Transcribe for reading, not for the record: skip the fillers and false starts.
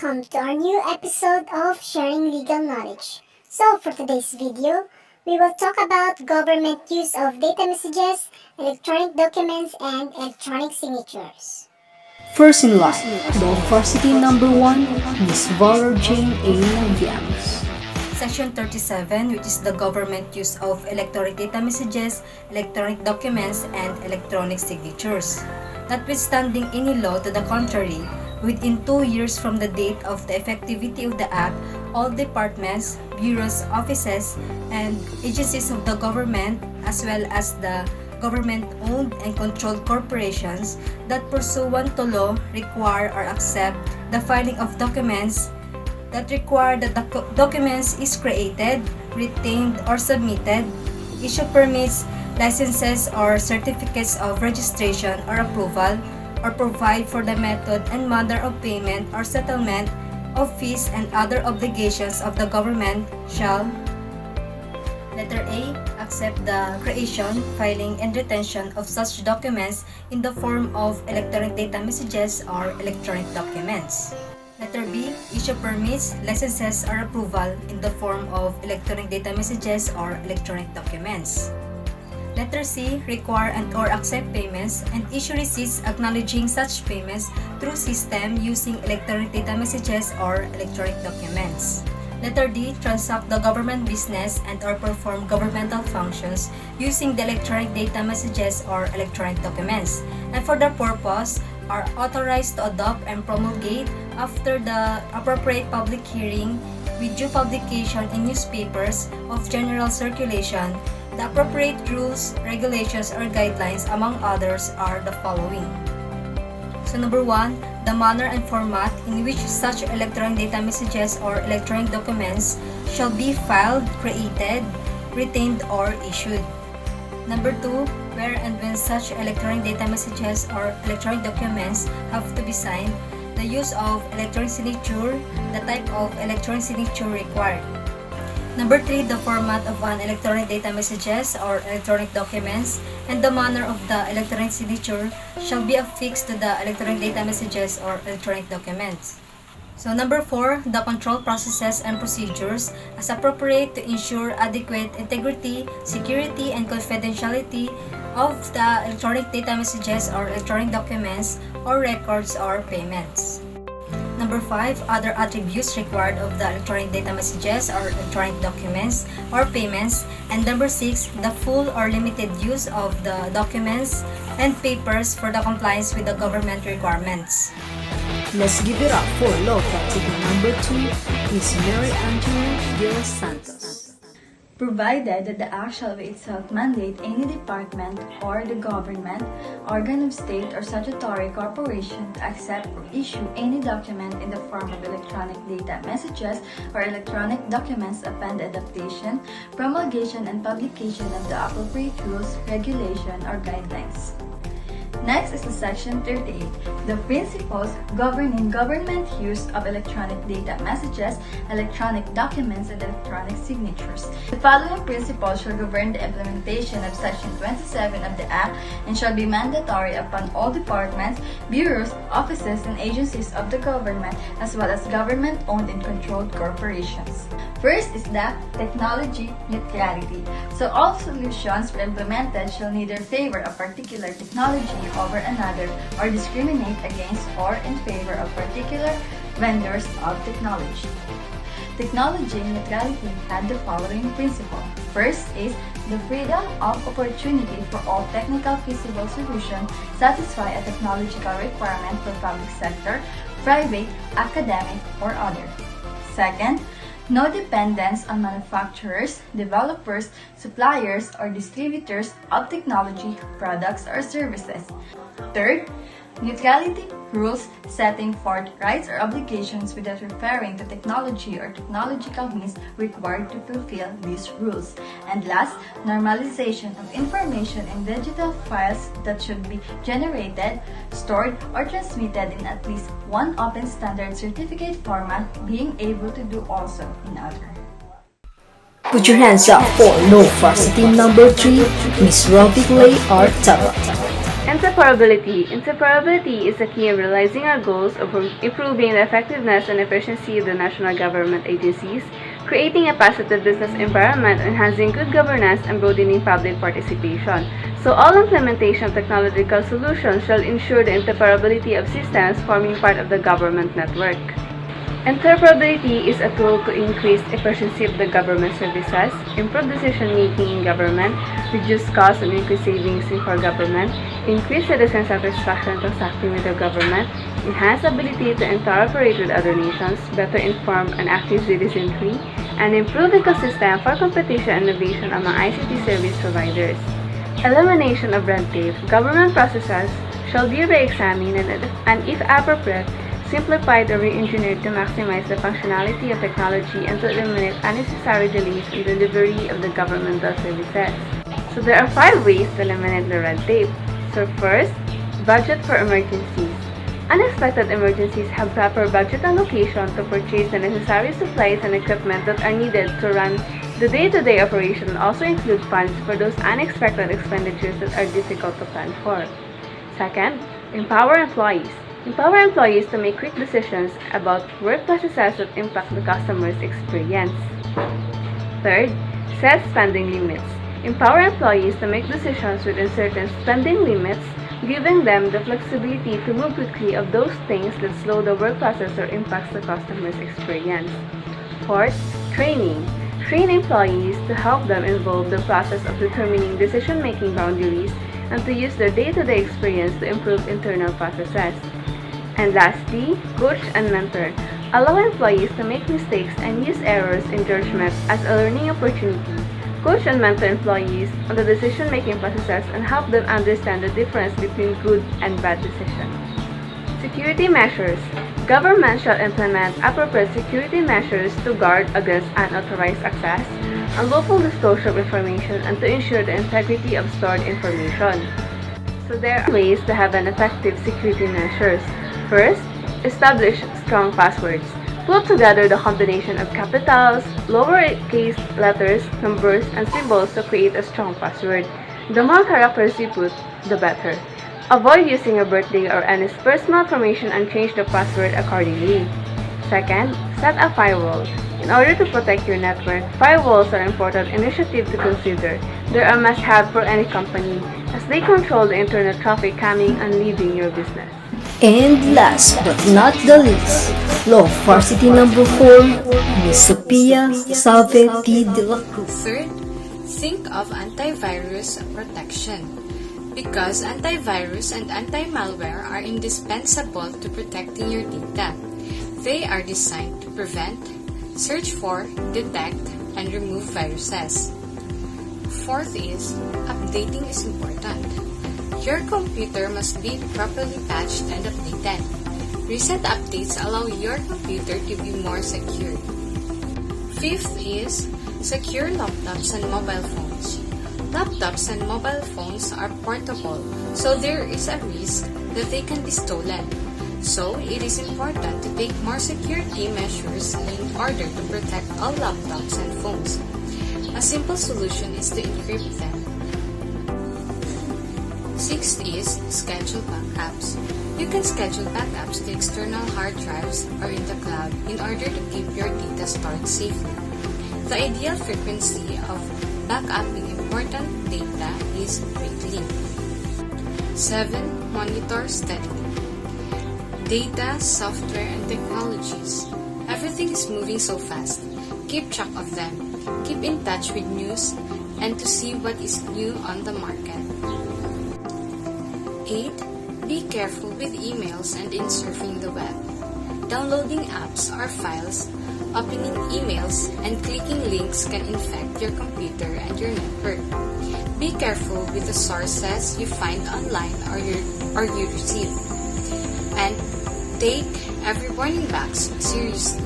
welcome to our new episode of Sharing Legal Knowledge. So for today's video, we will talk about government use of data messages, electronic documents, and electronic signatures. First in line, the VARSity number 1, Miss Valerie Jane A. Naviamos. Section 37, which is the government use of electronic data messages, electronic documents, and electronic signatures. Notwithstanding any law to the contrary, within 2 years from the date of the effectivity of the Act, all departments, bureaus, offices, and agencies of the government, as well as the government-owned and controlled corporations that pursuant to law require or accept the filing of documents that require that the documents is created, retained, or submitted, issue permits, licenses, or certificates of registration or approval, or provide for the method and manner of payment or settlement of fees and other obligations of the government shall: Letter A. Accept the creation, filing, and retention of such documents in the form of electronic data messages or electronic documents. Letter B. Issue permits, licenses, or approval in the form of electronic data messages or electronic documents. Letter C. Require and/or accept payments and issue receipts acknowledging such payments through system using electronic data messages or electronic documents. Letter D. Transact the government business and/or perform governmental functions using the electronic data messages or electronic documents, and for the purpose are authorized to adopt and promulgate after the appropriate public hearing with due publication in newspapers of general circulation the appropriate rules, regulations, or guidelines, among others, are the following. So number 1, the manner and format in which such electronic data messages or electronic documents shall be filed, created, retained, or issued. Number 2, where and when such electronic data messages or electronic documents have to be signed, the use of electronic signature, the type of electronic signature required. Number 3, the format of an electronic data messages or electronic documents and the manner of the electronic signature shall be affixed to the electronic data messages or electronic documents. So number 4, the control processes and procedures as appropriate to ensure adequate integrity, security, and confidentiality of the electronic data messages or electronic documents or records or payments. Number 5, other attributes required of the electronic data messages or electronic documents or payments. And number 6, the full or limited use of the documents and papers for the compliance with the government requirements. Let's give it up for law practical number 2, Miss Mary Angelou Delos Santos. Provided that the Act shall by itself mandate any department or the government, organ of state or statutory corporation to accept or issue any document in the form of electronic data messages or electronic documents upon the adoption, promulgation, and publication of the appropriate rules, regulation, or guidelines. Next is the Section 38, the principles governing government use of electronic data messages, electronic documents, and electronic signatures. The following principles shall govern the implementation of Section 27 of the Act and shall be mandatory upon all departments, bureaus, offices, and agencies of the government, as well as government-owned and controlled corporations. First is the technology neutrality. So all solutions implemented shall neither favor a particular technology over another or discriminate against or in favor of particular vendors of technology. Technology neutrality had the following principle. First is the freedom of opportunity for all technical feasible solutions satisfy a technological requirement for public sector, private, academic, or other. Second, no dependence on manufacturers, developers, suppliers, or distributors of technology, products, or services. Third, neutrality rules setting forth rights or obligations without referring to technology or technological means required to fulfill these rules. And last, normalization of information in digital files that should be generated, stored, or transmitted in at least one open standard certificate format, being able to do also in other. Put your hands up for law VARSity number 3, Miss Rovic, Leigh, or Tabat. Interoperability. Interoperability is a key in realizing our goals of improving the effectiveness and efficiency of the national government agencies, creating a positive business environment, enhancing good governance, and broadening public participation. So all implementation of technological solutions shall ensure the interoperability of systems forming part of the government network. Interoperability is a tool to increase efficiency of the government services, improve decision-making in government, reduce costs and increase savings for government, increase citizen satisfaction transacting with the government, enhance ability to interoperate with other nations, better inform and active citizenry, and improve ecosystem for competition and innovation among ICT service providers. Elimination of red tape. Government processes shall be re-examined and if appropriate, simplified or re-engineered to maximize the functionality of technology and to eliminate unnecessary delays in delivery of the governmental services. So there are 5 ways to eliminate the red tape. So first, budget for emergencies. Unexpected emergencies have proper budget allocation to purchase the necessary supplies and equipment that are needed to run the day-to-day operation and also include funds for those unexpected expenditures that are difficult to plan for. Second, empower employees. Empower employees to make quick decisions about work processes that impact the customer's experience. Third, set spending limits. Empower employees to make decisions within certain spending limits, giving them the flexibility to move quickly of those things that slow the work process or impacts the customer's experience. Fourth, training. Train employees to help them involve the process of determining decision-making boundaries and to use their day-to-day experience to improve internal processes. And lastly, coach and mentor. Allow employees to make mistakes and use errors in judgment as a learning opportunity. Coach and mentor employees on the decision-making processes and help them understand the difference between good and bad decisions. Security measures. Government shall implement appropriate security measures to guard against unauthorized access, unlawful disclosure of information, and to ensure the integrity of stored information. So there are ways to have an effective security measures. First, establish strong passwords. Put together the combination of capitals, lowercase letters, numbers, and symbols to create a strong password. The more characters you put, the better. Avoid using your birthday or any personal information and change the password accordingly. Second, set a firewall. In order to protect your network, firewalls are an important initiative to consider. They are a must-have for any company as they control the internet traffic coming and leaving your business. And last but not the least, VARSity number 4, Miss Sophia, Salve, Dela, Cruz. Third, think of antivirus protection. Because antivirus and anti-malware are indispensable to protecting your data. They are designed to prevent, search for, detect, and remove viruses. Fourth is, updating is important. Your computer must be properly patched and updated. Recent updates allow your computer to be more secure. Fifth is, secure laptops and mobile phones. Laptops and mobile phones are portable, so there is a risk that they can be stolen. So, it is important to take more security measures in order to protect all laptops and phones. A simple solution is to encrypt them. Sixth is schedule backups. You can schedule backups to external hard drives or in the cloud in order to keep your data stored safely. The ideal frequency of backupping important data is weekly. 7. Monitor steadily. Data, software, and technologies. Everything is moving so fast. Keep track of them. Keep in touch with news and to see what is new on the market. 8. Be careful with emails and in surfing the web. Downloading apps or files, opening emails, and clicking links can infect your computer and your network. Be careful with the sources you find online or you receive. And take every warning box seriously.